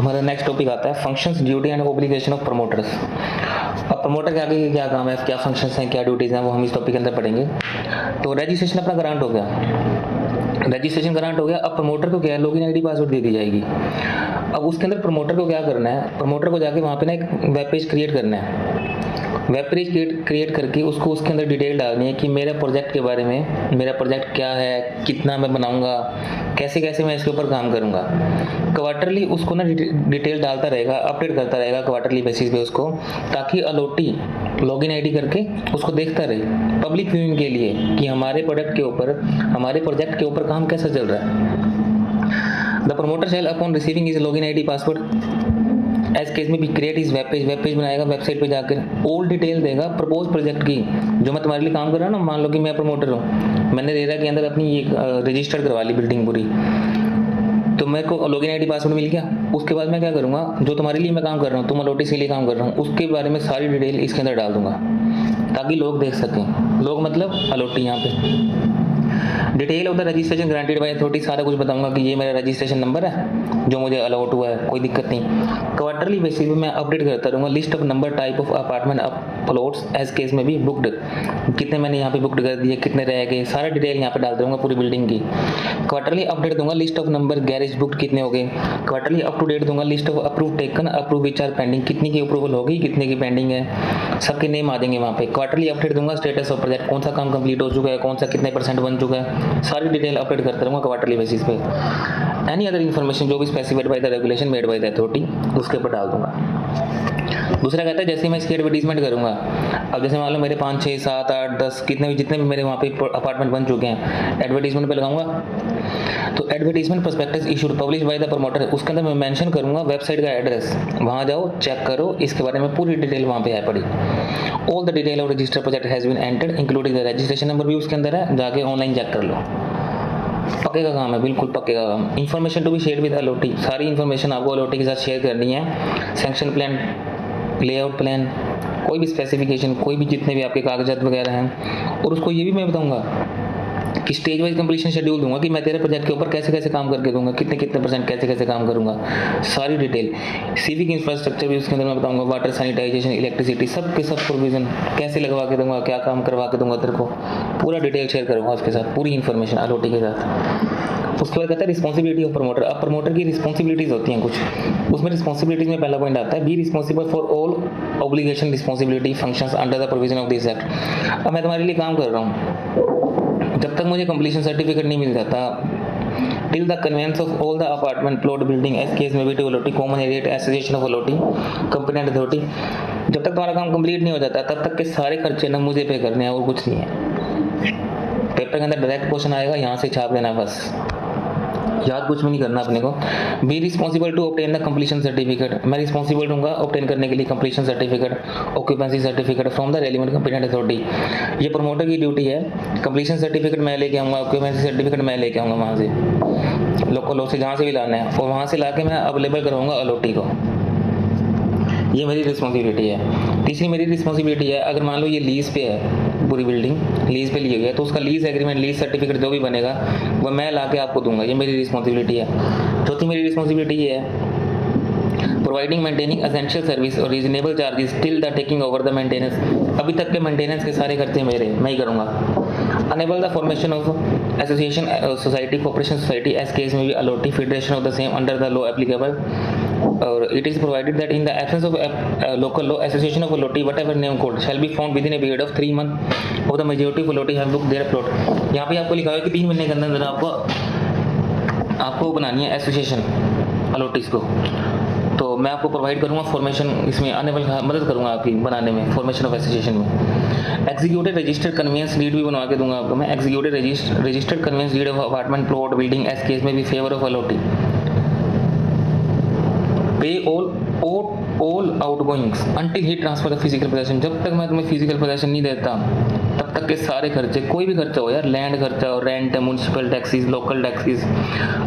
तुम्हारा next topic आता है functions duty and obligation of promoters. अब प्रमोटर के आगे क्या काम है, क्या फंक्शंस हैं, क्या ड्यूटीज़ हैं, वो हम इस टॉपिक के अंदर पढ़ेंगे। तो रजिस्ट्रेशन अपना ग्रांट हो गया, रजिस्ट्रेशन ग्रांट हो गया। अब प्रमोटर को क्या है, लॉगिन आईडी पासवर्ड दे दी जाएगी। अब उसके अंदर प्रमोटर को क्या करना है, प्रमोटर को जाके वहाँ पे ना एक वेब पेज क्रिएट करना है। वेब पेज क्रिएट करके उसको उसके अंदर डिटेल डालनी है कि मेरे प्रोजेक्ट के बारे में, मेरा प्रोजेक्ट क्या है, कितना मैं बनाऊंगा, कैसे कैसे मैं इसके ऊपर काम करूंगा। क्वार्टरली उसको ना डिटेल डालता रहेगा, अपडेट करता रहेगा क्वार्टरली बेसिस पे उसको, ताकि अलॉटी लॉगिन आईडी करके उसको देखता रहे पब्लिक व्यूइंग के लिए कि हमारे प्रोडक्ट के ऊपर, हमारे प्रोजेक्ट के ऊपर काम कैसा चल रहा है। The promoter shall upon receiving is login ID password as case में भी क्रिएट इस वेब पेज बनाएगा, वेबसाइट पे जाकर ऑल डिटेल देगा प्रपोज प्रोजेक्ट की, जो मैं तुम्हारे लिए काम कर रहा हूँ ना। मान लो कि मैं प्रमोटर हूँ, मैंने रेरा के अंदर अपनी ये रजिस्टर करवा ली बिल्डिंग पूरी, तो मेरे को लॉगिन आईडी पासवर्ड मिल गया। उसके बाद मैं क्या करूँगा, जो तुम्हारे लिए मैं काम कर रहा हूँ, तुम अलॉटी के लिए काम कर रहा हूँ, उसके बारे में सारी डिटेल इसके अंदर डाल दूंगा ताकि लोग देख सकें। लोग मतलब अलॉटी यहाँ पे। Detail of the registration granted by authority, सारा कुछ बताऊंगा कि ये मेरा रजिस्ट्रेशन नंबर है जो मुझे अलॉट हुआ है, कोई दिक्कत नहीं। क्वार्टरली बेसिस पे मैं अपडेट करता रहूँगा list of number type of apartment plots as case में भी बुकड, कितने मैंने यहाँ पे बुकड कर दिए, कितने रह गए, सारा डिटेल यहाँ पे डाल दूंगा पूरी बिल्डिंग की। क्वार्टरली अपडेट दूंगा list of number garage booked कितने हो गए। क्वार्टरली अप टू डेट दूंगा list of approve taken, approve which are pending, कितनी की अप्रूवल होगी, कितने की पेंडिंग है, सबके नेम आ जाएंगे वहाँ पे। क्वार्टरली अपडेट दूंगा स्टेटस ऑफ प्रोजेक्ट, कौन सा काम कंप्लीट हो चुका है, कौन सा कितने % बन चुका है, सारी डिटेल अपडेट करता रहूँगा क्वार्टरली बेसिस पे। एनी अदर इन्फॉर्मेशन जो भी specified by the regulation made by the authority, उसके ऊपर डाल दूंगा। दूसरा कहता है जैसे मैं इसकी एडवर्टीजमेंट करूंगा, अब जैसे मान लो मेरे 5, 6, 7, 8, 10 कितने भी जितने भी मेरे वहाँ पे अपार्टमेंट बन चुके हैं, एडवर्टीजमेंट पे लगाऊंगा। तो advertisement prospectus issued publish by the promoter, उसके अंदर मैं मेंशन करूंगा वेबसाइट का एड्रेस, वहाँ जाओ चेक करो, इसके बारे में पूरी डिटेल वहाँ पे है पड़ी। All the detail of register project has been entered including the registration number भी उसके अंदर है, जाके ऑनलाइन चेक कर लो। पक्के का काम है, बिल्कुल पक्के का काम। Information to be share with allottee, सारी इन्फॉर्मेशन आपको अलॉटी के साथ शेयर करनी है। सैंक्शन प्लान, लेआउट प्लान, कोई भी स्पेसिफिकेशन, कोई भी जितने भी आपके कागजात वगैरह हैं। और उसको ये भी मैं बताऊंगा कि स्टेज वाइज कंप्लीशन शेड्यूल दूंगा कि मैं तेरे प्रोजेक्ट के ऊपर कैसे कैसे काम करके दूंगा, कितने कितने % कैसे कैसे काम करूंगा, सारी डिटेल। सिविक इंफ्रास्ट्रक्चर भी उसके अंदर मैं बताऊंगा, वाटर, सैनिटाइजेशन, इलेक्ट्रिसिटी, सब के सब प्रोविजन कैसे लगवा के दूंगा, क्या काम करवा के दूंगा तेरे को, पूरा डिटेल शेयर करूंगा उसके साथ, पूरी इन्फॉर्मेशन अलॉटी के साथ। उसके बाद कहता है रिस्पॉन्सिबिलिटी ऑफ प्रमोटर। अब प्रमोटर की रिस्पॉन्सिबिलिटीज होती हैं कुछ, उसमें रिस्पॉन्सिबिलिटीज में पहला पॉइंट आता है be responsible for all obligation responsibility functions under the provision of this act. अब मैं तुम्हारे लिए काम कर रहा हूँ, जब तक मुझे कंप्लीशन सर्टिफिकेट नहीं मिल जाता, till the conveyance of all the apartment plot building as case may be to allottee common area association of allottee company and authority, जब तक तुम्हारा काम कंप्लीट नहीं हो जाता तब तक के सारे खर्चे ना मुझे पे करने हैं और कुछ नहीं है। पेपर के अंदर डायरेक्ट क्वेश्चन आएगा, यहाँ से छाप लेना बस, याद कुछ भी नहीं करना अपने को। Be responsible to obtain the completion certificate, मैं रिस्पॉन्सिबल रहूंगा ऑब्टेन करने के लिए completion certificate, occupancy certificate from the relevant competent authority. ये प्रमोटर की ड्यूटी है, कंप्लीशन सर्टिफिकेट मैं लेके आऊँगा, ऑक्यूपेंसी सर्टिफिकेट मैं लेके आऊँगा वहाँ से, लोकल लॉ से जहाँ से भी लाना है, और वहाँ से ला के मैं अवेलेबल करवाऊँगा अलॉटी को। ये मेरी रिस्पॉन्सिबिलिटी है। तीसरी मेरी रिस्पॉन्सिबिलिटी है, अगर मान लो ये लीज पे है, पूरी बिल्डिंग लीज पे ली हुई है, तो उसका लीज एग्रीमेंट, लीज सर्टिफिकेट जो भी बनेगा वो मैं ला के आपको दूंगा, ये मेरी रिस्पॉन्सिबिलिटी है। चौथी मेरी रिस्पॉन्सिबिलिटी ये है प्रोवाइडिंग मेंटेनिंग एसेंशियल सर्विस और reasonable charges till the taking over the maintenance, अभी तक के मेंटेनेंस के सारे खर्चे मेरे, मैं ही करूँगा। Enable the formation of association society cooperation society as case में भी allottee federation of the same under the law applicable, or it is provided that in the absence of local law association of allotee whatever name code shall be found within a period of 3 months of the majority of allotee have booked their plot। यहाँ पे आपको लिखा है कि 3 महीने के अंदर आपको बनानी है एसोसिएशन अलॉटीज को, तो मैं आपको प्रोवाइड करूँगा फॉर्मेशन, इसमें अनेबल मदद करूँगा आपकी बनाने में, फॉर्मेशन ऑफ एसोसिएशन में। एग्जीक्यूटिव रजिस्टर्ड कन्वेंस डीड भी बनवा के दूंगा आपको मैं, executive registered conveyance deed of apartment plot building as case में भी favour of allottee. Pay all outgoings until he transfer the physical possession, जब तक मैं तुम्हें फिजिकल पोजेशन नहीं देता तब तक के सारे खर्चे, कोई भी खर्चा हो यार, लैंड खर्चा हो, rent, municipal taxes, local taxes,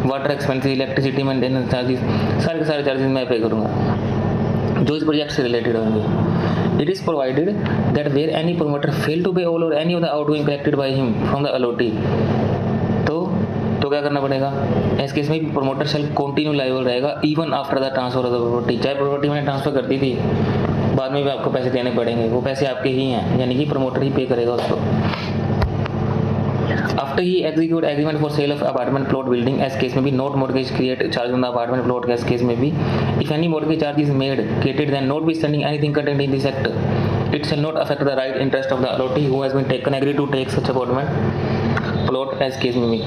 water expenses, electricity maintenance charges, सारे के सारे चार्जेस मैं पे करूँगा जो इस प्रोजेक्ट से रिलेटेड होंगे। It is provided that where any promoter fail to pay all और any of the outgoing collected by him from the allottee, तो क्या करना पड़ेगा, इस केस में प्रमोटर शेल कंटिन्यू लायबल रहेगा even after the transfer of the property. चाहे property मैंने ट्रांसफर कर दी थी, बाद में भी आपको पैसे देने पड़ेंगे, वो पैसे आपके ही हैं, यानी कि प्रमोटर ही पे करेगा उसको। After he execute agreement for sale of apartment plot building, as case may be, not mortgage create charge on the apartment plot, as case may be, if any mortgage charge is made created, then notwithstanding anything contained in this act, it shall not affect the right interest of the allotee who has been taken agree to take such apartment plot, as case may be।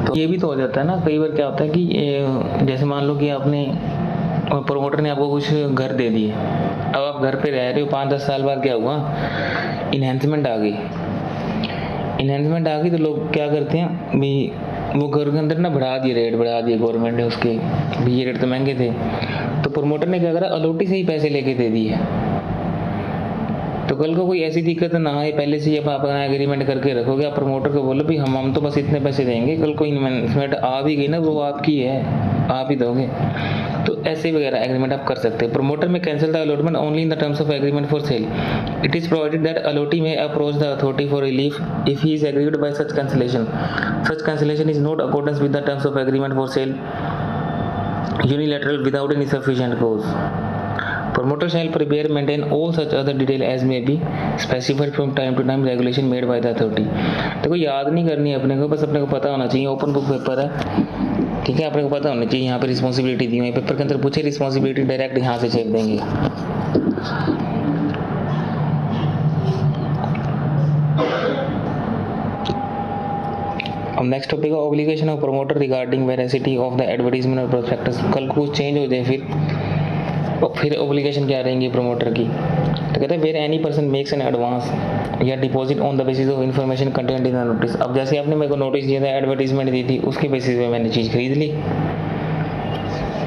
तो ये भी तो हो जाता है ना, कई बार क्या होता है कि जैसे मान लो कि आपने प्रमोटर ने आपको कुछ घर दे दिए, अब आप घर पे रह रहे हो, 5-10 साल बाद क्या हुआ, इन्हेंसमेंट आ गई। इन्हेंसमेंट आ गई तो लोग क्या करते हैं भी, वो घर के अंदर ना बढ़ा दिए, रेट बढ़ा दिए गवर्नमेंट ने उसके भी, ये रेट तो महंगे थे, तो प्रमोटर ने क्या करा, अलॉटी से ही पैसे लेके दे दिए। तो कल को कोई ऐसी दिक्कत ना आए, पहले से ही आप अपना एग्रीमेंट करके रखोगे, आप प्रमोटर को बोलो भी हम तो बस इतने पैसे देंगे, कल को इन्वेस्टमेंट आ भी गई ना, वो आपकी है, आप ही दोगे। तो ऐसे वगैरह एग्रीमेंट आप कर सकते हैं। Promoter may cancel the allotment only in the terms of agreement for sale. It is provided that allottee may approach the authority for relief if he is agreed by such cancellation. Such cancellation is not accordance with the terms of agreement for sale unilateral without any sufficient cause. Promoter shall prepare maintain all such other detail as may be specified from time to time regulation made by the authority। देखो याद नहीं करनी है अपने को, बस अपने को पता होना चाहिए, ओपन बुक पेपर है, ठीक है, अपने को पता होना चाहिए यहाँ पे रिस्पॉन्सिबिलिटी दी हुई है, पेपर के अंदर पूछे रिस्पॉन्सिबिलिटी डायरेक्ट यहाँ से चेक देंगे। अब नेक्स्ट टॉपिक है obligation of promoter regarding veracity of the advertisement और प्रोस्पेक्टस। कल कुछ चेंज हो जाए फिर ऑब्लिगेशन क्या रहेंगी प्रमोटर की, तो कहते हैं where any person makes an advance या deposit on the basis of information content in the notice. अब जैसे आपने मेरे को नोटिस दिया था, एडवर्टीजमेंट दी थी, उसके बेसिस पे मैंने चीज़ खरीद ली,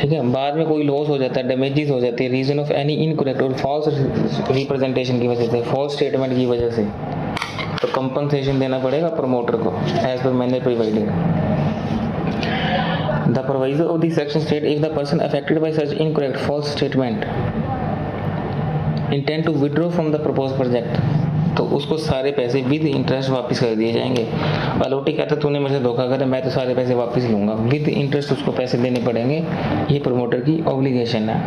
ठीक है, बाद में कोई लॉस हो जाता है, डैमेजेस हो जाती है, रीजन ऑफ एनी इनकरेक्ट और फॉल्स रिप्रेजेंटेशन की वजह से, फॉल्स स्टेटमेंट की वजह से, तो कंपनसेशन देना पड़ेगा प्रमोटर को एज पर मैंने provided. The proviso of this section state if the person affected by such incorrect false statement intend to withdraw from the proposed project, तो उसको सारे पैसे विद इंटरेस्ट वापस कर दिए जाएंगे। अलॉटी कहता तूने मेरे से धोखा करे, मैं तो सारे पैसे वापस लूँगा, विद इंटरेस्ट उसको पैसे देने पड़ेंगे, ये प्रमोटर की ऑब्लिगेशन है।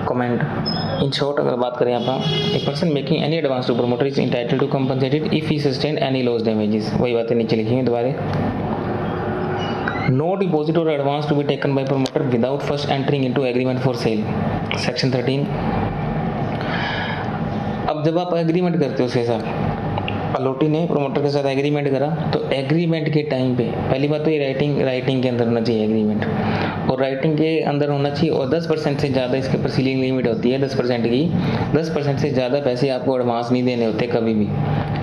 कमेंट इन शॉर्ट अगर बात करें आप, a person making any advance to promoter is entitled to compensated if he sustain any loss damages. वही बातें नीचे लिखी हैं दोबारा। No deposit or advance to be taken by promoter without first entering into agreement for sale, section 13। अब जब आप agreement करते हो उसके साथ, अलॉटी ने प्रमोटर के साथ एग्रीमेंट करा, तो एग्रीमेंट के टाइम पे पहली बात तो ये राइटिंग के अंदर होना चाहिए एग्रीमेंट, और राइटिंग के अंदर होना चाहिए, और 10% से ज़्यादा इसके ऊपर सीलिंग लिमिट होती है 10% की, 10% से ज़्यादा पैसे आपको एडवांस नहीं देने होते कभी भी।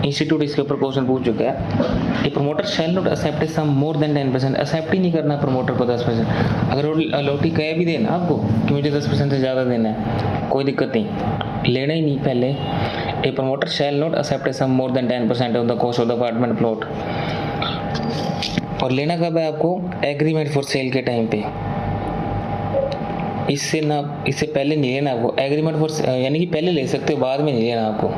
इंस्टीट्यूट इसके ऊपर क्वेश्चन पूछ चुका है कि promoter shall not accept sum more than 10%। Accept ही नहीं करना प्रमोटर को 10%। अगर अलॉटी कह भी देना आपको कि मुझे 10% से ज़्यादा देना है, कोई दिक्कत नहीं, लेना ही नहीं पहले। A promoter shall not accept sum more than 10% of the cost of the apartment plot. और लेना कब है आपको, एग्रीमेंट फॉर सेल के टाइम पे, इससे पहले नहीं लेना आपको। एग्रीमेंट फॉर यानी कि पहले ले सकते हो, बाद में नहीं लेना आपको।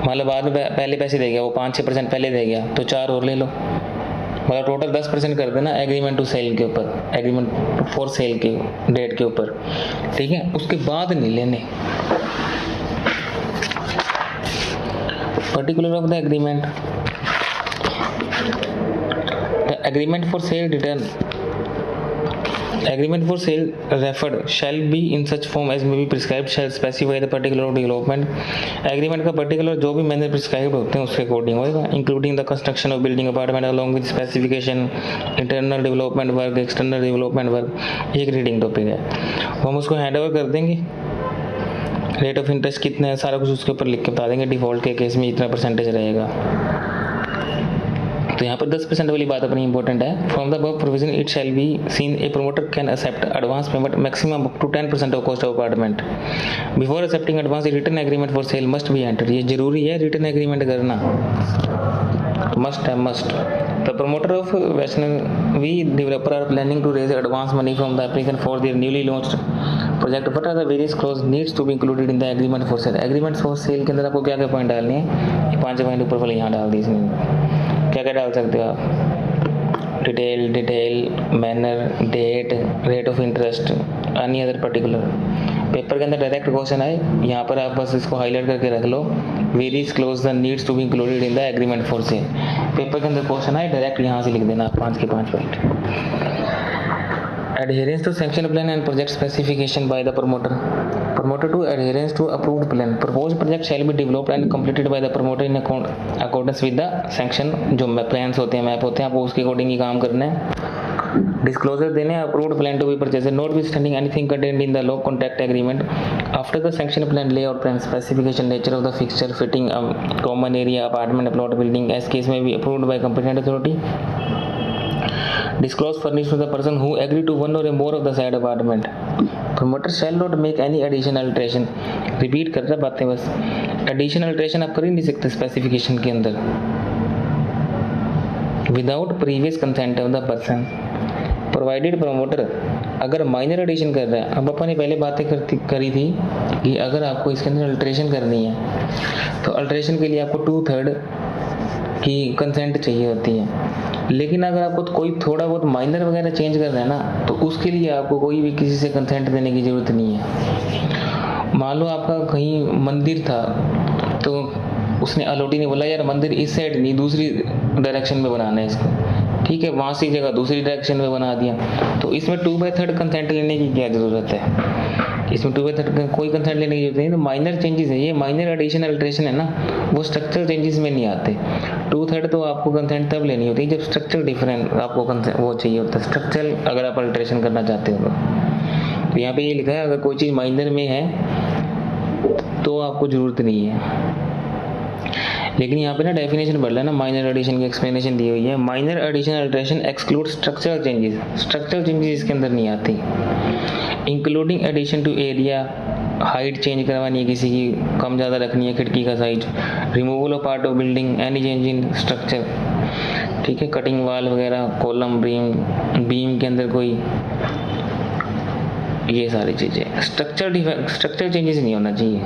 मतलब बाद में पहले पैसे दे गया वो, 5-6% पहले दे गया, तो 4 और ले लो, मतलब टोटल 10% कर देना एग्रीमेंट टू सेल के ऊपर, एग्रीमेंट फॉर सेल के डेट के ऊपर, ठीक है, उसके बाद नहीं लेने। Particular of the agreement, the agreement for cell return, agreement for sale referred shall be in such form as may be prescribed, shall specify the particular development। Agreement का पर्टिकुलर जो भी मैंने प्रिस्क्राइब होते हैं उसके अकॉर्डिंग होगा, including the construction of building apartment along with specification, internal development work, external development work. एक reading topic है, हम उसको हैंड ओवर कर देंगे। रेट ऑफ इंटरेस्ट कितना है सारा कुछ उसके ऊपर लिख के बता देंगे, डिफॉल्ट के केस में इतना परसेंटेज रहेगा। तो यहाँ पर 10% वाली बात अपनी इंपॉर्टेंट है। From the above provision it shall be seen a promoter can accept advance payment maximum up to 10% of cost of apartment. Before accepting advance return agreement for sale must be enter. ये जरूरी है return agreement करना, must है, must. The promoter of Vaishnavi developer are planning to raise advance money from the applicant for their newly launched project. What are the various clause needs to be included in the agreement for sale. Agreement for sale के अंदर आपको क्या क्या point डालने हैं, ये 5 point ऊपर वाले यहाँ डाल दी इसमें। क्या क्या डाल सकते हो आप, detail, manner, date, rate of interest, any other particular. Paper के अंदर डायरेक्ट क्वेश्चन आए, यहाँ पर आप बस इसको हाईलाइट करके रख लो, various clause the needs to be included in the agreement for sale. Paper के अंदर क्वेश्चन आए, डायरेक्ट यहाँ से लिख देना आप 5 के 5 point. Adherence to sanction plan and project specification by the promoter. Promoter to adherence to approved plan. Proposed project shall be developed and completed by the promoter in accordance with the sanction. जो plans होते हैं, map होते हैं, आपको उसके according ही काम करना है। Disclosure देने हैं, approved plan to be purchased, notwithstanding anything contained in the law contract agreement. After the sanction plan, layout plan, specification, nature of the fixture, fitting, common area, apartment, plot, building, as case may be approved by competent authority. Disclose furnished to the person who agree to one or more of the said apartment. Promoter shall not make any additional alteration. Repeat कर रहा बातें बस, additional alteration आप कर ही नहीं सकते specification के अंदर without previous consent of the person. Provided promoter अगर माइनर एडिशन कर रहा है, अब अपन ने पहले बातें करी थी कि अगर आपको इसके अंदर अल्ट्रेशन करनी है तो अल्ट्रेशन के लिए आपको 2/3 की कंसेंट चाहिए होती है, लेकिन अगर आपको कोई थोड़ा बहुत माइनर वगैरह चेंज करना है ना, तो उसके लिए आपको कोई भी किसी से कंसेंट देने की ज़रूरत नहीं है। मान लो आपका कहीं मंदिर था, तो उसने अलॉटी ने बोला यार मंदिर इस साइड नहीं दूसरी डायरेक्शन में बनाना है इसको, ठीक है, वहाँ से जगह दूसरी डायरेक्शन में बना दिया, तो इसमें 2/3 कंसेंट लेने की क्या ज़रूरत है? इसमें 2/3 कोई कंसेंट लेने की जरूरत नहीं। तो माइनर चेंजेस है, ये माइनर एडिशन अल्ट्रेशन है ना, वो स्ट्रक्चरल चेंजेस में नहीं आते। 2/3 तो आपको कंसेंट तब लेनी होती है जब स्ट्रक्चरल डिफरेंट आपको वो चाहिए होता है, स्ट्रक्चरल अगर आप अल्ट्रेशन करना चाहते हो तो यहाँ पे ये लिखा है अगर कोई चीज़ माइनर में है तो आपको ज़रूरत नहीं है। लेकिन यहाँ पे ना डेफिनेशन बढ़ रहा है ना, माइनर एडिशन की एक्सप्लेनेशन दी हुई है। Minor addition alteration exclude structural changes, structural changes इसके अंदर नहीं आती। Including addition to area, height change करवानी है किसी की, कम ज़्यादा रखनी है खिड़की का size, removal of part of building, any change in structure, ठीक है, कटिंग वाल वगैरह, कॉलम, बीम के अंदर कोई, ये सारी चीज़ें स्ट्रक्चर चेंजेस नहीं होना चाहिए।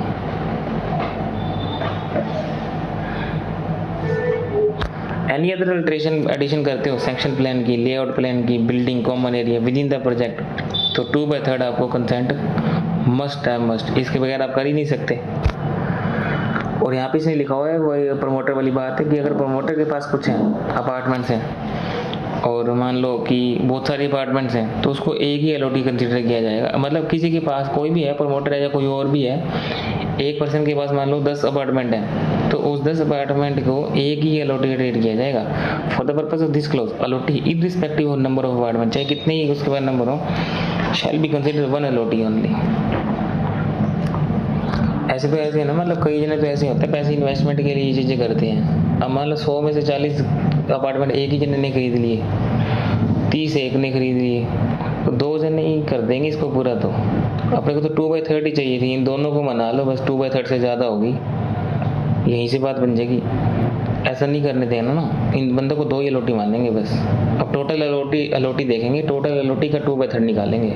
एनी अदर अल्ट्रेशन एडिशन करते हो सेक्शन प्लान की, लेआउट प्लान की, building, common area with in the project, तो 2/3 आपको कंसेंट मस्ट है, मस्ट, इसके बगैर आप कर ही नहीं सकते। और यहाँ पे इसने लिखा हुआ है वो प्रमोटर वाली बात है कि अगर प्रमोटर के पास कुछ है अपार्टमेंट्स हैं और मान लो कि बहुत सारे अपार्टमेंट्स हैं, तो उसको एक ही अलॉटी कंसिडर किया जाएगा। मतलब किसी के पास कोई भी है, प्रमोटर है या कोई और भी है, एक पर्सन के पास मान लो 10 अपार्टमेंट हैं, तो उस 10 अपार्टमेंट को एक ही अलॉटी रेट किया जाएगा for the purpose of this close. Allottee irrespective of number of apartment, चाहे कितने ही उसके पास नंबर हो, shall be consider one allottee only. ऐसे तो ऐसे है ना, मतलब कई जने तो ऐसे होते हैं पैसे इन्वेस्टमेंट के लिए ये चीज़ें करते हैं। अब मान लो 100 में से 40 अपार्टमेंट एक ही जने ने खरीद लिए, 30 एक ने खरीद लिए, तो 2 जने ही कर देंगे इसको पूरा। तो अपने को तो 2/3 ही चाहिए थी, इन दोनों को मना लो बस, 2/3 से ज़्यादा होगी, यहीं से बात बन जाएगी। ऐसा नहीं करने देना ना, इन बंदों को 2 ही अलॉटी मानेंगे बस। अब टोटल अलॉटी देखेंगे, टोटल अलॉटी का 2/3 निकालेंगे।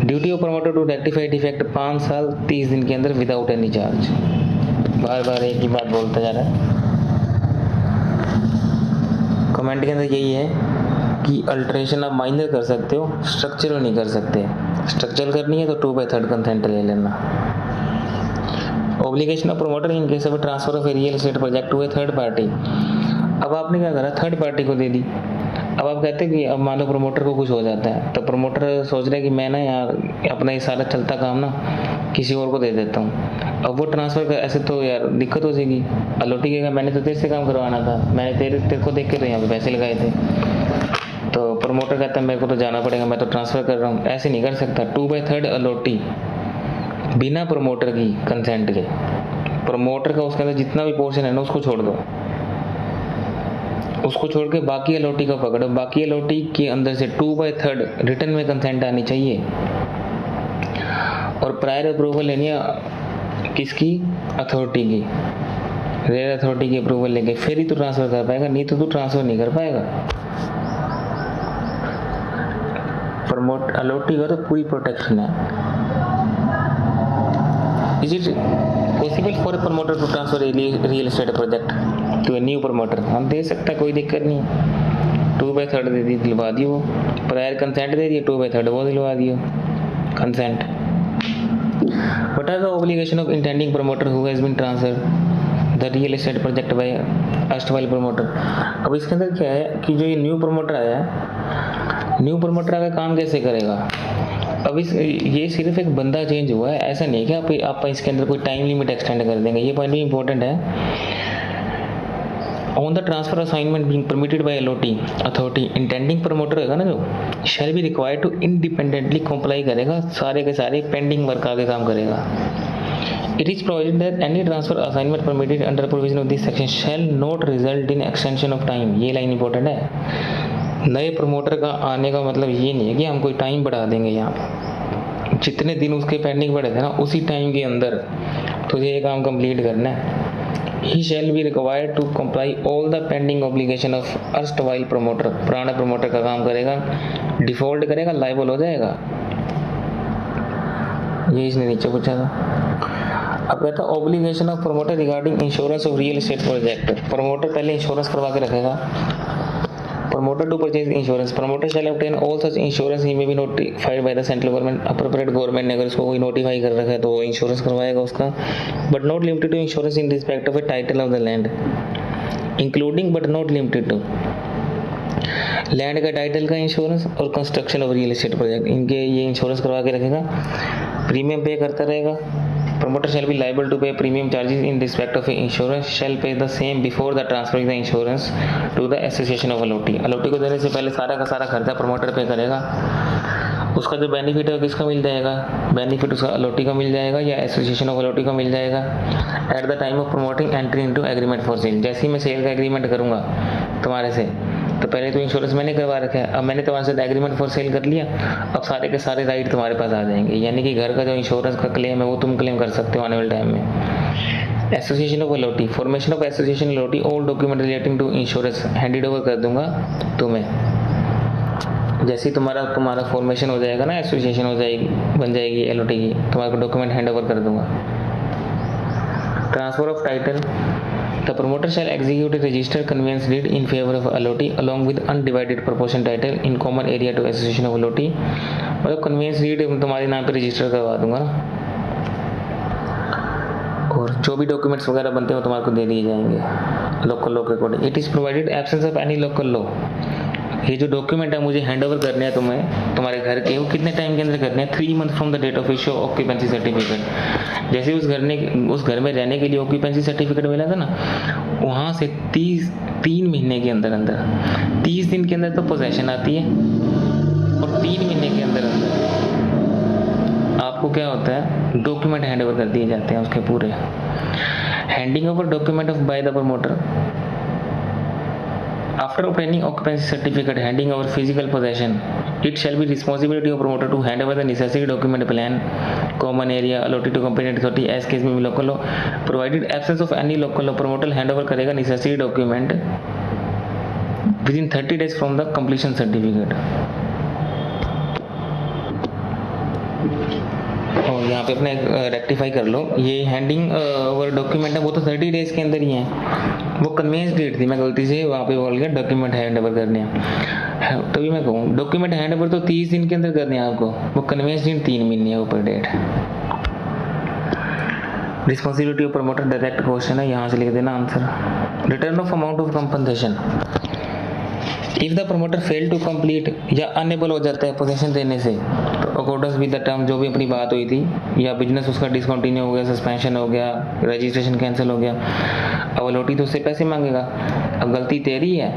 Duty of promoter to rectify defect 5 साल 30 दिन के अंदर विदाउट एनी चार्ज। बार बार एक ही बात बोलता जा रहा है। कमेंट के अंदर यही है कि अल्ट्रेशन आप माइनर कर सकते हो, स्ट्रक्चरल नहीं कर सकते। स्ट्रक्चरल करनी है तो 2/3 कंसेंट ले लेना। Obligation of promoter in case of transfer of a real estate project to a third party. अब आपने क्या करा, थर्ड पार्टी को दे दी। अब आप कहते हैं कि अब मान लो प्रमोटर को कुछ हो जाता है, तो प्रमोटर सोच रहा है कि मैं ना यार अपना ये सारा चलता काम ना किसी और को दे देता हूँ। अब वो ट्रांसफ़र कर, ऐसे तो यार दिक्कत हो जाएगी। अलॉटी कहेगा मैंने तो तेरे से काम करवाना था, मैंने तेरे को देख के तो यहाँ पे पैसे लगाए थे। तो प्रमोटर कहता है मेरे को तो जाना पड़ेगा, मैं तो ट्रांसफ़र कर रहा हूँ। ऐसे नहीं कर सकता। 2/3 अलॉटी बिना प्रमोटर की कंसेंट के, प्रमोटर का उसके अंदर जितना भी पोर्शन है ना उसको छोड़ दो, उसको छोड़ के बाकी अलॉटी को पकड़ो। बाकी अलॉटी के अंदर से 2/3 रिटर्न में कंसेंट आनी चाहिए और प्रायर अप्रूवल लेनी है किसकी, अथॉरिटी की, रेयर अथॉरिटी की अप्रूवल लेके फिर ही तो ट्रांसफ़र कर पाएगा, नहीं तो तू ट्रांसफ़र नहीं कर पाएगा। प्रमोट अलॉटी का तो पूरी प्रोटेक्शन है। Is it possible for a promoter to transfer a real estate project? To a new promoter, हम दे सकते हैं, कोई दिक्कत नहीं है। 2/3 दे दी, दिलवा दियो। प्रायर कंसेंट दे दिए, 2/3 वो दिलवा दियो consent. What are the obligation of intending promoter who has been transferred the real estate project by erstwhile promoter? अब इसके अंदर क्या है कि जो ये न्यू प्रमोटर आया है, न्यू प्रमोटर आगे काम कैसे करेगा? अब ये सिर्फ एक बंदा चेंज हुआ है, ऐसा नहीं है कि आप इसके अंदर कोई टाइम लिमिट एक्सटेंड कर देंगे। ये पॉइंट भी इंपॉर्टेंट है। On the transfer assignment being permitted by LOT authority, intending promoter होगा ना जो, shall be required to independently comply करेगा, सारे के सारे पेंडिंग वर्क आगे काम करेगा। It is provided that any transfer assignment permitted under provision of this section shall not result in extension of time. ये लाइन इंपॉर्टेंट है। नए प्रमोटर का आने का मतलब ये नहीं है कि हम कोई टाइम बढ़ा देंगे। यहाँ पर जितने दिन उसके पेंडिंग पड़े थे ना, उसी टाइम के अंदर तुझे ये काम कंप्लीट करना है। He shall be required to comply all the pending obligation of erstwhile promoter। पुराने प्रमोटर का काम करेगा, डिफॉल्ट करेगा, लाइबल हो जाएगा। ये इसने नीचे पूछा था। अब कहता है obligation of promoter regarding insurance of real estate project. Promoter पहले इंश्योरेंस करवा के रखेगा। Promoter to purchase insurance, promoter shall obtain all such insurance, he may be notified by the central government, appropriate government ने अगर उसको कोई notify कर रखा है तो वो इंश्योरेंस करवाएगा उसका। But not limited to insurance in respect of a title of the land, including but not limited to land का टाइटल का इंश्योरेंस और construction of real estate project, इनके ये इंश्योरेंस करवा के रखेगा। प्रीमियम पे करता रहेगा। Promoter shall be liable to pay premium charges in respect of insurance, shall pay the same before the transferring the insurance to the association of allotee। allotee को देने से पहले सारा का सारा खर्चा प्रमोटर पे करेगा। उसका जो बेनिफिट है किसका मिल जाएगा? बेनिफिट उसका allotee को मिल जाएगा या एसोसिएशन ऑफ allotee को मिल जाएगा। At the time of promoting entry into agreement for cell, जैसे ही मैं सेल का एग्रीमेंट करूँगा तुम्हारे से, तो पहले तो इंश्योरेंस मैंने करवा रखा है, अब मैंने तुम्हारे साथ एग्रीमेंट फॉर सेल कर लिया, अब सारे के सारे राइट तुम्हारे पास आ जाएंगे। यानी कि घर का जो इंश्योरेंस का क्लेम है वो तुम क्लेम कर सकते हो आने वाले टाइम में। Association of allotee, formation of association allotee, all document relating to insurance handed over कर दूंगा तुम्हें। जैसे ही तुम्हारा फॉर्मेशन हो जाएगा ना, एसोसिएशन हो जाएगी, बन जाएगी allotee की, तुम्हारे को डॉक्यूमेंट हैंड ओवर कर दूंगा। Transfer of title, the promoter shall execute a registered conveyance deed in favor of allotee along with undivided proportion title in common area to association of allotee। मतलब convince deed तुम्हारे नाम पे register करवा दूंगा ना, और जो भी डॉक्यूमेंट्स वगैरह बनते हैं वो तुम्हारे को दे दिए जाएंगे लोकल लॉ के according. It is provided absence of any local law, ये जो डॉक्यूमेंट है मुझे हैंड ओवर करने हैं तुम्हें तुम्हारे घर के, वो कितने टाइम के अंदर करने हैं? 3 month from the date of issue occupancy certificate. जैसे उस घर में रहने के लिए ऑक्यूपेंसी सर्टिफिकेट मिला था ना, वहाँ से 3 महीने के अंदर 30 दिन के अंदर तो पोजेशन आती है, और 3 महीने के अंदर आपको क्या होता है, डॉक्यूमेंट हैंड ओवर कर दिए जाते हैं उसके पूरे। Handing over document of by the promoter after obtaining occupancy certificate, handing over physical possession, it shall be responsibility of promoter to hand over the necessary document plan, common area allotted to competent authority as case may be local law, provided absence of any local law, promoter hand over करेगा necessary document within 30 days from the completion certificate। और यहाँ पे अपने rectify कर लो, ये handing over document है वो तो 30 डेज के अंदर ही है। वो कन्वेंस डेट थी, मैं गलती से वहाँ पे बोल गया डॉक्यूमेंट हैंड ओवर करने हैं, तभी मैं कहूँ डॉक्यूमेंट हैंड ओवर तो 30 दिन के अंदर करने हैं आपको, वो कन्वेंस डेट 3 महीने है ऊपर date. Responsibility of promoter direct question है, यहाँ से लिख देना answer. Return of amount of compensation, if the promoter fail to complete या अनेबल हो जाता है पोजीशन देने से, तो अकॉर्डिंग विद द टर्म जो भी अपनी बात हुई थी, या बिजनेस उसका डिसकंटिन्यू हो गया, सस्पेंशन हो गया, रजिस्ट्रेशन कैंसिल हो गया, अब allotee तो उससे पैसे मांगेगा। अब गलती तेरी है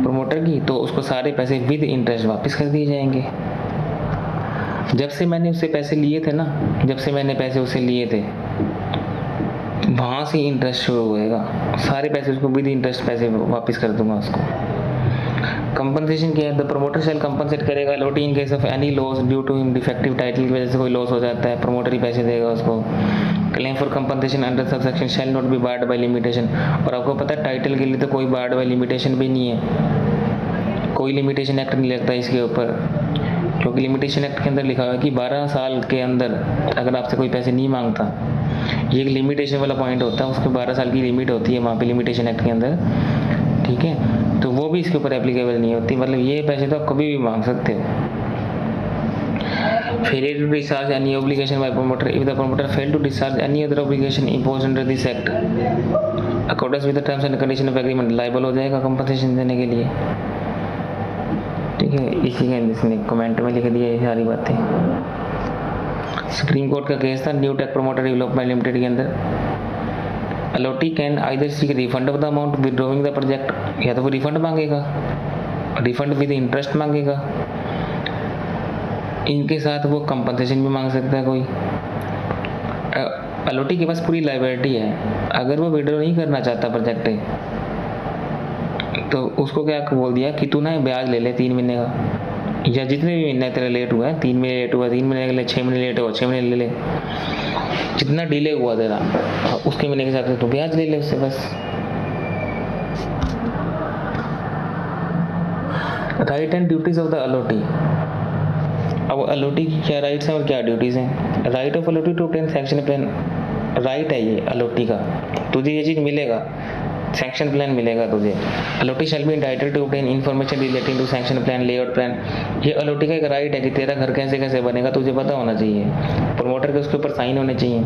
प्रमोटर की, तो उसको सारे पैसे विद इंटरेस्ट वापस कर दिए जाएंगे। जब से मैंने उससे पैसे लिए थे ना, जब से मैंने पैसे उससे लिए थे वहाँ से इंटरेस्ट शुरू होएगा, सारे पैसे उसको विद इंटरेस्ट पैसे वापस कर दूंगा उसको। कंपनसेशन क्या है? द प्रमोटर शैल कंपनसेट करेगा allotee in case of any loss due to defective title की वजह से कोई लॉस हो जाता है, प्रमोटर ही पैसे देगा उसको। Claim for compensation under sub section shall not B barred by limitation, और आपको पता है टाइटल के लिए तो कोई बार्ड बाय लिमिटेशन भी नहीं है, कोई लिमिटेशन एक्ट नहीं लगता इसके ऊपर, क्योंकि लिमिटेशन एक्ट के अंदर लिखा हुआ है कि 12 साल के अंदर अगर आपसे कोई पैसे नहीं मांगता, ये एक लिमिटेशन वाला पॉइंट होता है, उसके 12 साल की लिमिट होती है वहाँ पे लिमिटेशन एक्ट के अंदर, ठीक है। तो वो भी इसके ऊपर एप्लीकेबल नहीं होती, मतलब ये पैसे तो आप कभी भी मांग सकते हो। Failure to discharge any obligation by promoter, if the promoter failed to discharge any other obligation imposed under this act accordance with the terms and condition of agreement, liable हो जाएगा कंपनसेशन देने के लिए, ठीक है। इसी के इसने कमेंट में लिख दिया ये सारी बातें। सुप्रीम कोर्ट का केस था new take promoter development limited के अंदर। Allottee can either seek refund of the amount withdrawing the project, या तो वो रिफंड मांगेगा, रिफंड विद इंटरेस्ट मांगेगा, इनके साथ वो कंपनसेशन भी मांग सकता है कोई। अलॉटी के पास पूरी लाइबिलिटी है, अगर वो विड्रॉ नहीं करना चाहता प्रोजेक्ट तो उसको क्या बोल दिया कि तू ना ब्याज ले ले 3 महीने का, या जितने भी महीने तेरा लेट हुआ है, 3 महीने लेट हुआ 3 महीने के लिए, 6 महीने लेट हुआ 6 महीने ले ले, जितना डिले हुआ तेरा उसके महीने के हिसाब से तू ब्याज ले ले उससे बस। Right and duties of the allottee. अब अलॉटी की क्या राइट्स हैं और क्या ड्यूटीज हैं। Right of allottee to obtain sanction plan, right है ये अलॉटी का, तुझे ये चीज़ मिलेगा, सैंक्शन प्लान मिलेगा तुझे। Allottee shall be entitled to obtain information relating to sanction plan, layout plan. ये अलॉटी का एक राइट है कि तेरा घर कैसे कैसे बनेगा तुझे पता होना चाहिए, प्रमोटर के उसके ऊपर साइन होने चाहिए।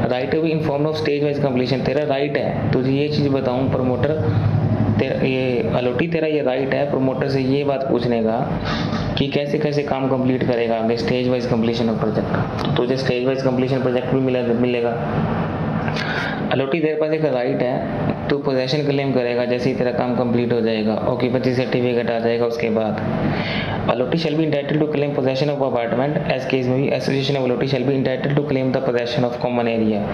Right to be inform of stage wise completion, तेरा राइट है तुझे ये चीज़ बताऊँ प्रमोटर, तेरा ये अलॉटी तेरा ये राइट है प्रमोटर से ये बात पूछने का कि कैसे कैसे काम कंप्लीट करेगा आगे, stage wise completion of project. तो तुझे स्टेज वाइज कंप्लीशन प्रोजेक्ट भी मिलेगा। अलॉटी तेरे पास एक राइट है, तू पोजेशन क्लेम करेगा जैसे ही तेरा काम कंप्लीट हो जाएगा, ऑक्यूपेंसी सर्टिफिकेट आ जाएगा उसके बाद। Allottee shall be entitled to claim possession of apartment, as case में भी association of allottee shall be entitled to claim the possession of common area.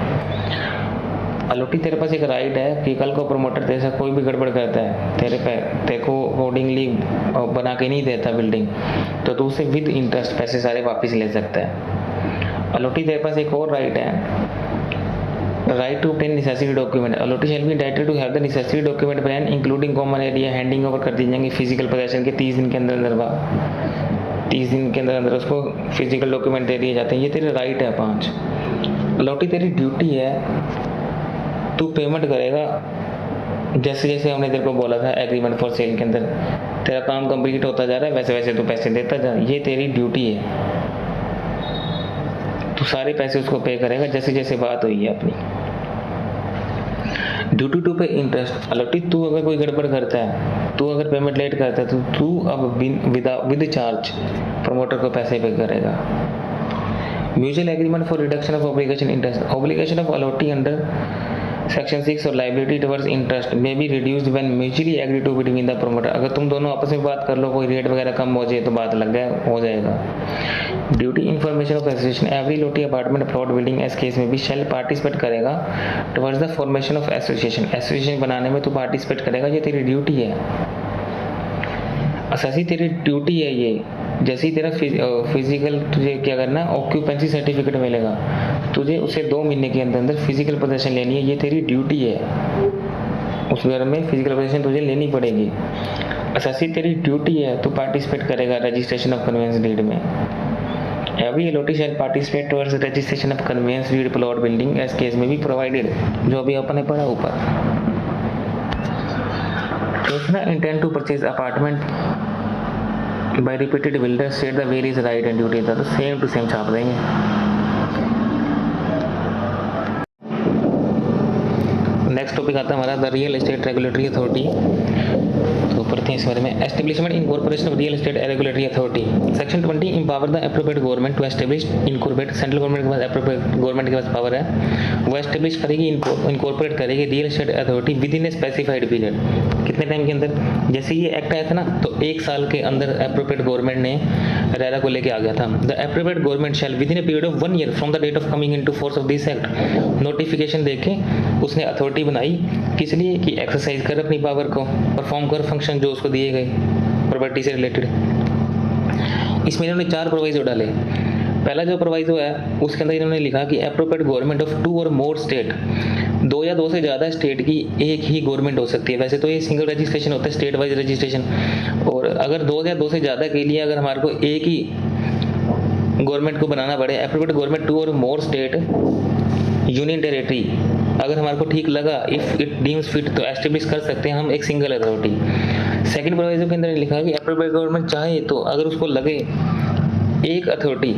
Allottee तेरे पास एक राइट है कि कल को प्रमोटर तेरे से कोई भी गड़बड़ करता है, तेरे को अकॉर्डिंगली बना के नहीं देता बिल्डिंग, तो तू उसे विद इंटरेस्ट पैसे सारे वापस ले सकता है। अलॉटी तेरे पास एक और राइट है, right to obtain necessary document, allottee shall be entitled to have the necessary document plan including common area, handing over कर दी जाएंगे फिजिकल पोजेशन के 30 दिन के अंदर 30 दिन के अंदर उसको फिजिकल डॉक्यूमेंट दे दिए जाते हैं। ये तेरे राइट है 5। अलॉटी तेरी ड्यूटी है, तू पेमेंट करेगा जैसे जैसे हमने तेरे को बोला था एग्रीमेंट फॉर सेल के अंदर, तेरा काम कंप्लीट होता जा रहा है वैसे वैसे तू पैसे देता जा, ये तेरी ड्यूटी है। तू सारे पैसे उसको पे करेगा जैसे जैसे बात हुई है अपनी। ड्यूटी टू पे इंटरेस्ट, अलॉटी तू अगर कोई गड़बड़ करता है, तू अगर पेमेंट लेट करता है तो तू अब विद चार्ज प्रमोटर को पैसे पे करेगा। Mutual agreement for reduction of obligation interest, obligation of allottee under section 6 और liability towards interest may be reduced when mutually agree to between the promoter. अगर तुम दोनों आपस में बात कर लो, कोई रेट वगैरह कम हो जाए तो बात लग गया हो जाएगा। Duty information of association, every allottee apartment plot building as case में भी शेल पार्टिसिपेट करेगा towards the formation of association, association बनाने में तू पार्टिसिपेट करेगा, ये तेरी ड्यूटी है। असैसी तेरी ड्यूटी है ये। जैसे ही तेरा फिजिकल तुझे क्या करना है, ऑक्यूपेंसी सर्टिफिकेट मिलेगा, तुझे उसे 2 महीने के अंदर अंदर फिजिकल पोजेशन लेनी है, ये तेरी ड्यूटी है। उस घर में फिजिकल पोजेशन तुझे लेनी पड़ेगी। असैसी तेरी ड्यूटी है, तू पार्टिसिपेट करेगा रजिस्ट्रेशन ऑफ कन्वेंस डीड में। Every allottee shall participate towards registration of conveyance deed plot building as case में भी प्रोवाइडेड, जो अभी अपन ने पढ़ा ऊपर। Intent to purchase apartment by repeated builder state the various right and duty, तो सेम टू सेम छाप देंगे। नेक्स्ट टॉपिक आता है हमारा the real estate regulatory authority. तो पढ़ते हैं इस बारे में। Establishment incorporation of real estate regulatory authority. Section 20 empower the appropriate government to establish incorporate, central government के पास एप्रोप्रिएट गवर्नमेंट के पास पावर है, वो एस्टेब्लिश करेगी इनकॉर्पोरेट करेगी real estate authority with in a specified period. कितने टाइम के अंदर? जैसे ये एक्ट आया था ना, तो 1 साल के अंदर एप्रोप्रिएट गवर्नमेंट ने रेरा को लेके आ गया था। The appropriate government shall within a period of 1 year from the date of coming into force of this act, notification देके उसने अथॉरिटी बनाई, किस लिए? कि एक्सरसाइज कर अपनी पावर को, परफॉर्म कर फंक्शन जो उसको दिए गए प्रॉपर्टी से रिलेटेड। इसमें इन्होंने 4 प्रोवाइजो डाले। पहला जो प्रोवाइजो है उसके अंदर इन्होंने लिखा कि एप्रोप्रिएट गवर्नमेंट ऑफ 2 और मोर स्टेट, 2 या 2 से ज़्यादा स्टेट की एक ही गवर्नमेंट हो सकती है। वैसे तो ये सिंगल रजिस्ट्रेशन होता है, स्टेट वाइज रजिस्ट्रेशन, और अगर 2 या 2 से ज़्यादा के लिए अगर हमारे को एक ही गवर्नमेंट को बनाना पड़े, एप्रोप्रिएट गवर्नमेंट 2 और मोर स्टेट यूनियन टेरिटरी अगर हमारे को ठीक लगा, इफ इट डीम्स फिट, तो एस्टेब्लिश कर सकते हैं हम एक सिंगल अथॉरिटी। सेकंड प्रोविजन के अंदर लिखा है कि एप्रोप्रिएट गवर्नमेंट चाहे तो अगर उसको लगे एक अथॉरिटी,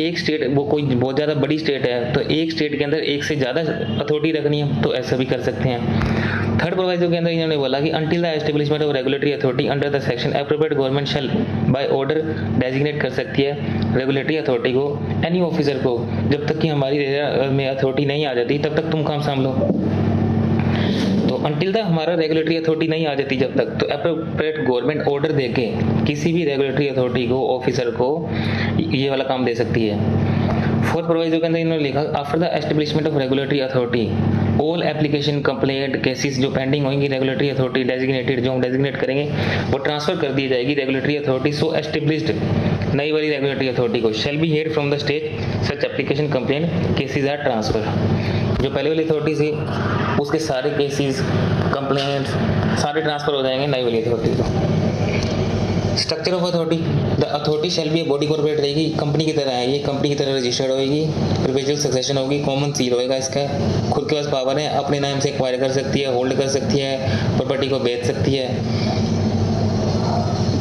एक स्टेट, वो कोई बहुत ज़्यादा बड़ी स्टेट है तो एक स्टेट के अंदर एक से ज़्यादा अथॉरिटी रखनी है तो ऐसा भी कर सकते हैं। थर्ड प्रोविजन के अंदर इन्होंने बोला कि until the establishment of regulatory authority under the section appropriate government shall by order designate कर सकती है रेगुलेटरी अथॉरिटी को, एनी ऑफिसर को, जब तक कि हमारी एरिया में अथॉरिटी नहीं आ जाती तब तक तुम काम संभालो। तो अंटिल द हमारा रेगुलेटरी अथॉरिटी नहीं आ जाती जब तक, तो एप्रोप्रिएट गवर्नमेंट ऑर्डर देके किसी भी रेगुलेटरी अथॉरिटी को, ऑफिसर को ये वाला काम दे सकती है। फोर्थ प्रोविजन के अंदर इन्होंने लिखा after the establishment of regulatory authority all application complaint cases जो पेंडिंग होंगी रेगुलेटरी अथॉरिटी डेजिग्नेटेड, जो हम डेजिग्नेट करेंगे वो ट्रांसफर कर दी जाएगी रेगुलेटरी अथॉरिटी सो एस्टेब्लिश्ड, नई वाली रेगुलेटरी अथॉरिटी को, shall be hear from the state such application complaint cases are transfer. जो पहले वाली अथॉरिटी थी उसके सारे केसेस कंप्लेंट्स सारे ट्रांसफर हो जाएंगे नई वाली अथॉरिटी को। Structure of authority, the authority shall be body corporate रहेगी, कंपनी की तरह है ये, कंपनी की तरह रजिस्टर्ड होगी, परपेचुअल सक्सेशन होगी, कॉमन सील होएगा इसका, खुद के पास पावर है, अपने नाम से एक्वायर कर सकती है, होल्ड कर सकती है, प्रॉपर्टी को बेच सकती है,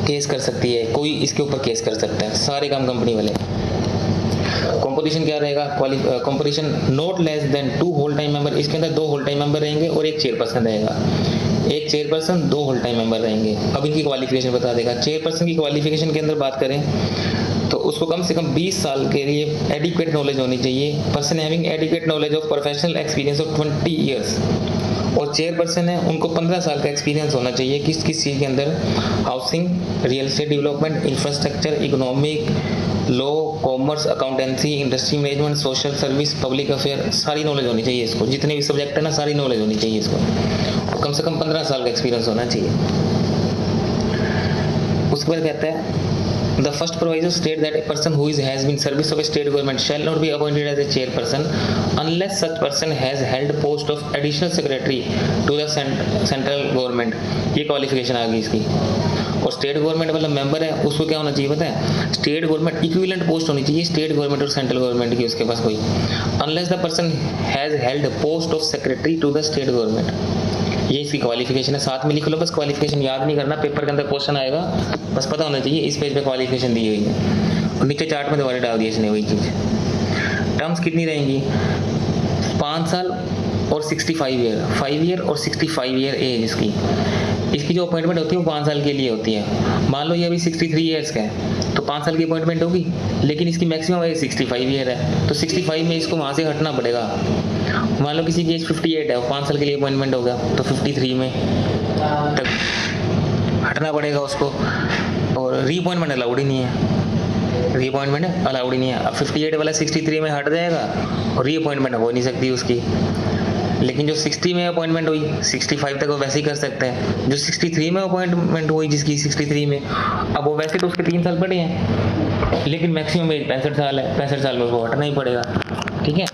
केस कर सकती है, कोई इसके ऊपर केस कर सकता है, सारे काम कंपनी वाले। कॉम्पोजिशन क्या रहेगा, composition not less than 2 whole time member, इसके अंदर 2 होल टाइम मेंबर रहेंगे और एक चेयरपर्सन रहेगा, एक चेयरपर्सन 2 होल टाइम मेंबर रहेंगे। अब इनकी क्वालिफिकेशन बता देगा। चेयरपर्सन की क्वालिफिकेशन के अंदर बात करें तो उसको कम से कम 20 साल के लिए एडिक्वेट नॉलेज होनी चाहिए, person having adequate knowledge of professional experience of 20 years, और चेयरपर्सन है उनको 15 साल का एक्सपीरियंस होना चाहिए किस चीज़ के अंदर, housing, real estate development, infrastructure, economic, law, commerce, accountancy, industry management, social service, public affair, सारी नॉलेज होनी चाहिए इसको, जितने भी सब्जेक्ट है ना सारी नॉलेज होनी चाहिए इसको, और कम से कम 15 साल का एक्सपीरियंस होना चाहिए। उसके बाद कहता है The first proviso state that a person who has been service of a state government shall not be appointed as a chairperson unless such person has held post of additional secretary to the central government। ये qualification आ गई इसकी। और state government वाला member है उसको क्या होना चाहिए पता है, स्टेट गवर्नमेंट इक्विवेलेंट पोस्ट होनी चाहिए स्टेट गवर्नमेंट और सेंट्रल गवर्नमेंट की उसके पास कोई, unless the person has held post of secretary to the state government. ये इसकी क्वालिफिकेशन है, साथ में लिख लो बस, क्वालिफिकेशन याद नहीं करना, पेपर के अंदर क्वेश्चन आएगा, बस पता होना चाहिए इस पेज पे क्वालिफिकेशन दी हुई है, और नीचे चार्ट में दोबारा डाल दिया इसने वही चीज़। टर्म्स कितनी रहेंगी, 5 साल और 65 ईयर, 5 ईयर और 65 ईयर एज इसकी जो अपॉइंटमेंट होती है वो 5 साल के लिए होती है। मान लो ये अभी 63 ईयर्स का है तो 5 साल की अपॉइंटमेंट होगी, लेकिन इसकी मैक्सिमम एज 65 ईयर है तो 65 में इसको वहाँ से हटना पड़ेगा। मान लो किसी की एज 58 है और 5 साल के लिए अपॉइंटमेंट होगा तो 53 में तक हटना पड़ेगा उसको, और रीअपॉइंटमेंट अलाउड ही नहीं है, रीअपॉइंटमेंट अलाउड ही नहीं है। अब 58 वाला 63 में हट जाएगा और रीअपॉइंटमेंट हो नहीं सकती उसकी, लेकिन जो 60 में अपॉइंटमेंट हुई 65 तक वो वैसे ही कर सकते हैं। जो 63 में अपॉइंटमेंट हुई जिसकी 63 में, अब वो वैसे तो उसके 3 साल पड़े हैं, लेकिन मैक्सिमम एज 65 साल है, 65 साल में उसको हटना ही पड़ेगा। ठीक है,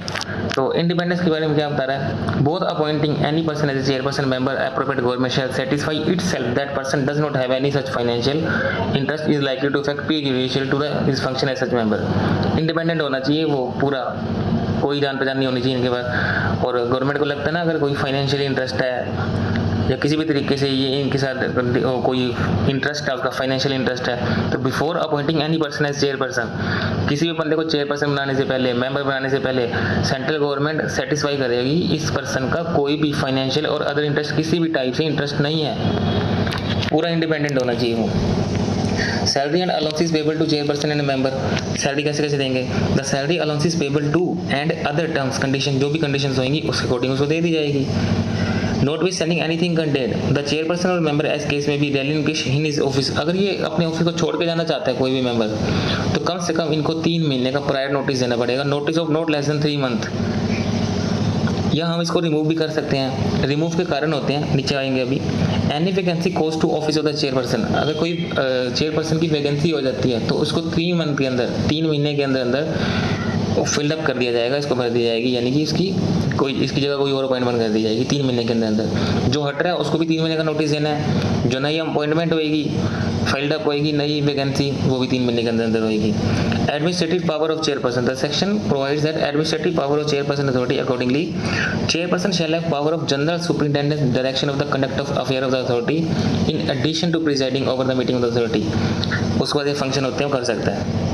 तो इंडिपेंडेंस के बारे में क्या बता रहा है, both appointing any person as a chairperson member appropriate government shall satisfy itself that person does not have any such financial interest is likely to affect prejudicial to his function as such member. Independent होना चाहिए वो पूरा, कोई जान पहचान नहीं होनी चाहिए इनके पास, और गवर्नमेंट को लगता है ना अगर कोई फाइनेंशियल इंटरेस्ट है या किसी भी तरीके से ये इनके साथ कोई इंटरेस्ट है, उसका फाइनेंशियल इंटरेस्ट है, तो before appointing any person as chairperson, किसी भी बंदे को चेयरपर्सन बनाने से पहले, मेंबर बनाने से पहले सेंट्रल गवर्नमेंट सेटिस्फाई करेगी इस पर्सन का कोई भी फाइनेंशियल और अदर इंटरेस्ट किसी भी टाइप से इंटरेस्ट नहीं है, पूरा इंडिपेंडेंट होना चाहिए वो। Salary and allowances payable to chairperson and member, salary कैसे कैसे देंगे, the salary allowances payable to and other terms condition, जो भी कंडीशंस होंगी उसके अकॉर्डिंग उसको दे दी जाएगी। Note with sending anything content the chairperson और मेंबर एज केस में भी रेलिंक्विश इन हिज ऑफिस, अगर ये अपने ऑफिस को छोड़ के जाना चाहता है कोई भी मेंबर, तो कम से कम इनको 3 महीने का प्रायर नोटिस देना पड़ेगा, notice of not less then 3 month. या हम इसको रिमूव भी कर सकते हैं, रिमूव के कारण होते हैं नीचे आएंगे अभी। Any vacancy goes to office of the chairperson, अगर कोई चेयरपर्सन की वैकेंसी हो जाती है तो उसको 3 मंथ के अंदर, 3 महीने के अंदर अंदर फिलअप कर दिया जाएगा, इसको भर दी जाएगी, यानी कि इसकी जगह कोई और अपॉइंटमेंट कर दी जाएगी 3 महीने के अंदर अंदर। जो हट रहा है उसको भी 3 महीने का नोटिस देना है। जो नई अपॉइंटमेंट होएगी, फाइल्ड अप होएगी नई वैकेंसी, वो भी 3 महीने के अंदर अंदर होएगी। Administrative power of chairperson, the section provides that administrative power of chairperson authority accordingly chairperson shall have power of general superintendent direction of the conduct of affair of the authority in addition to presiding over the meeting of the authority. उसके बाद ये function होते हैं वो कर सकता है।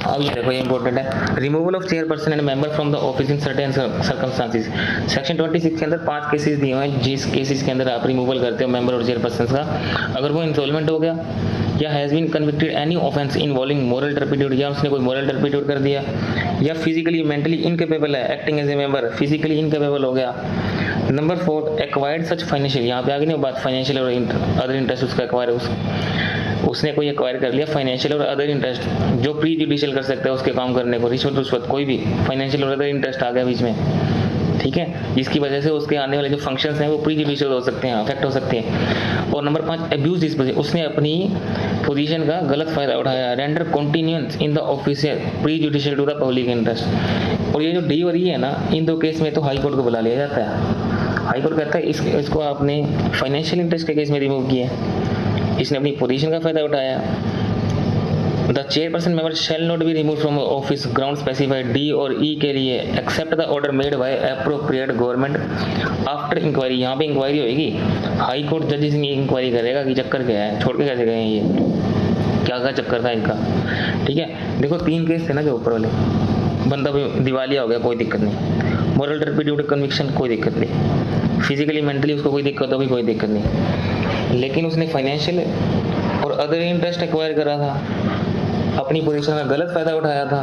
अब ये देखो, ये इंपॉर्टेंट है, removal of chairperson and member from the office in certain circumstances. Section 26 के अंदर 5 केसेस दिए हुए हैं, जिस केसेस के अंदर आप रिमूवल करते हो मेंबर और चेयरपर्सन का। अगर वो इंसॉल्वेंट हो गया, या has been convicted any offence involving moral turpitude, या उसने कोई मोरल टर्पिट्यूड कर दिया, या फिजिकली मेंटली इनकेपेबल है acting as a member, physically incapable हो गया। नंबर 4, एक्वायर्ड सच फाइनेंशियल, यहाँ पे आगे नहीं बात फाइनेंशियल और अदर इंटरेस्ट उसका एक्वायर, उसने कोई एक्वायर कर लिया फाइनेंशियल और अदर इंटरेस्ट, जो प्री जुडिशियल कर सकता है उसके काम करने को, रिश्वत कोई भी फाइनेंशियल और अदर इंटरेस्ट आ गया बीच में, ठीक है, जिसकी वजह से उसके आने वाले जो फंक्शंस हैं वो प्री जुडिशियल हो सकते हैं, अफेक्ट हो सकते हैं। और नंबर 5, अब्यूज दिस पोजीशन, उसने अपनी पोजीशन का गलत फायदा उठाया, render continuance in the office prejudicial to the public interest. और ये जो डी और ई है ना, इन 2 केस में तो हाई कोर्ट को बुला लिया जाता है। हाई कोर्ट कहता है इसको आपने फाइनेंशियल इंटरेस्ट के केस में रिमूव किया, इसने अपनी पोजीशन का फायदा उठाया। The chairperson member shall not be remove from office ground specified D और ई के लिए except the order made by appropriate government after inquiry. यहाँ पे इंक्वायरी होगी, हाई कोर्ट जजेस ने इंक्वायरी करेगा कि चक्कर क्या है, छोड़ के कैसे गए हैं, ये क्या चक्कर था इनका, ठीक है। देखो 3 केस थे ना जो ऊपर वाले, बंदा दिवालिया हो गया, कोई दिक्कत नहीं, मोरल टर्पिट्यूड कन्विक्शन कोई दिक्कत नहीं, फिजिकली मेंटली उसको कोई दिक्कत होगी कोई दिक्कत नहीं, लेकिन उसने फाइनेंशियल और अदर इंटरेस्ट एक्वायर करा था, अपनी पोजीशन का गलत फायदा उठाया था।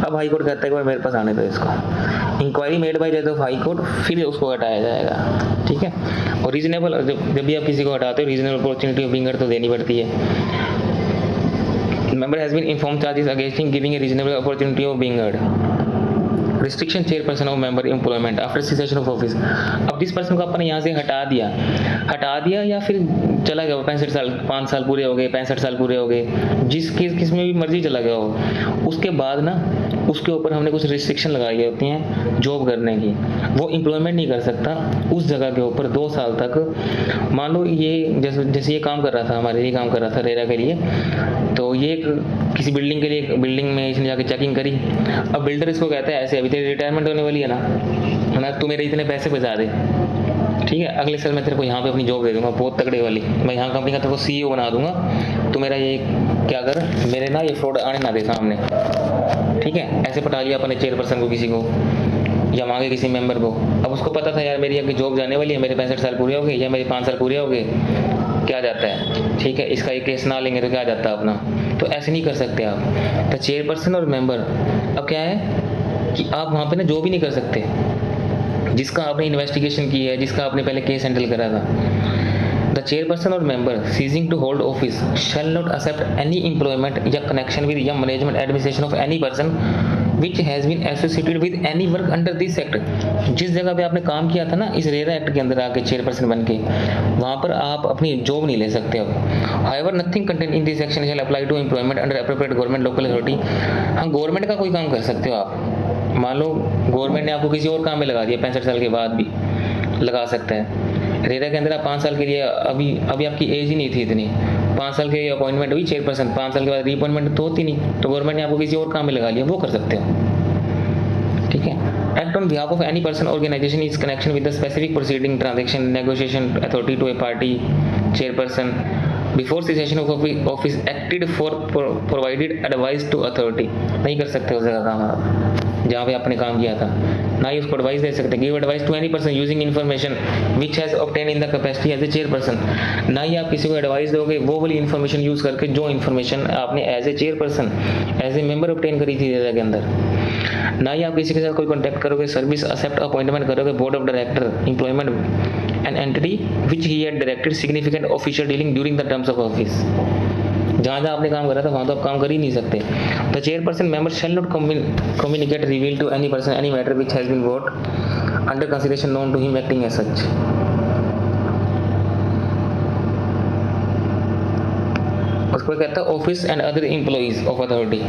अब हाई कोर्ट कहता है कि मेरे पास आने दो इसको, इंक्वायरी मेड बाय जज ऑफ हाई कोर्ट, फिर उसको हटाया जाएगा, ठीक है। और रीजनेबल, जब भी आप किसी को हटाते हो reasonable opportunity of being heard तो देनी पड़ती है। Member has been inform charges against him giving a reasonable opportunity of being heard. Restriction chairperson of member employment after cessation of office. अब जिस पर्सन को अपन यहाँ से हटा दिया या फिर चला गया 65 साल, 5 साल पूरे हो गए, 65 साल पूरे हो गए, जिस किस में भी मर्जी चला गया हो, उसके बाद ना उसके ऊपर हमने कुछ रिस्ट्रिक्शन लगाई होती हैं जॉब करने की, वो एम्प्लॉयमेंट नहीं कर सकता उस जगह के ऊपर 2 साल तक। मान लो ये जैसे ये काम कर रहा था, हमारे लिए काम कर रहा था रेरा के लिए, तो ये किसी बिल्डिंग के लिए बिल्डिंग में इसने जाके चेकिंग करी। अब बिल्डर इसको कहता है ऐसे, अभी तेरी रिटायरमेंट होने वाली है ना, तू मेरे इतने पैसे बचा दे, ठीक है, अगले साल मैं तेरे को यहाँ पे अपनी जॉब दे दूंगा बहुत तगड़े वाली, मैं यहाँ कंपनी का तेरे को CEO बना दूंगा, तो मेरा ये क्या कर, मेरे ना ये फ्रॉड आने ना दे सामने, ठीक है। ऐसे पटा लिया अपने चेयरपर्सन को किसी को, या मांगे किसी मेंबर को। अब उसको पता था यार मेरी अभी जॉब जाने वाली है, मेरे 65 साल पूरे हो गए या मेरे 5 साल पूरे हो गए, क्या जाता है, ठीक है, इसका एक केस ना लेंगे तो क्या जाता है अपना, तो ऐसे नहीं कर सकते आप। तो चेयरपर्सन और मेंबर, अब क्या है कि आप वहाँ पे ना जॉब ही नहीं कर सकते जिसका आपने इन्वेस्टिगेशन की है, जिसका आपने पहले केस हैंडल करा था। द चेयरपर्सन और member ceasing to hold office shall not accept any employment या कनेक्शन विद या management administration of any person which has been associated with any work under this act. जिस जगह पे आपने काम किया था ना इस रेरा एक्ट के अंदर आके चेयरपर्सन बन के, वहाँ पर आप अपनी जॉब नहीं ले सकते हो। However nothing content in this section shall apply to employment under appropriate government local authority. हाँ, गवर्नमेंट का कोई काम कर सकते हो आप, मान लो गवर्नमेंट ने आपको किसी और काम में लगा दिया, 65 साल के बाद भी लगा सकता है। रेरा के अंदर आप 5 साल के लिए, अभी आपकी एज ही नहीं थी इतनी, 5 साल के अपॉइंटमेंट हुई चेयरपर्सन, 5 साल के बाद रीअपॉइंटमेंट तो होती नहीं, तो गवर्नमेंट ने आपको किसी और काम में लगा लिया, वो कर सकते हो, ठीक है। Act on behalf of any person organisation is connection with the specific proceeding transaction negotiation authority to a party chairperson before cessation of office acted for provided advice to authority. नहीं कर सकते उस जगह काम आप जहाँ पे आपने काम किया था, ना ही उसको एडवाइस दे सकते। Give advice to any person using information which has obtain in the capacity as a chairperson. ना ही आप किसी को एडवाइस दोगे वो वाली इन्फॉर्मेशन यूज करके जो इन्फॉर्मेशन आपने as a chairperson as a member obtain करी थी रेरा के अंदर। ना ही आप किसी के साथ कोई कॉन्टैक्ट करोगे, सर्विस एक्सेप्ट अपॉइंटमेंट करोगे, board of director employment an entity which he had directed significant official dealing during the terms of office. जहाँ आपने काम करा था वहाँ तो आप काम कर ही नहीं सकते। The chairperson member shall not communicate reveal to any person any matter which has been brought under consideration known to him acting as such. उसको कहता है office and other employees of authority.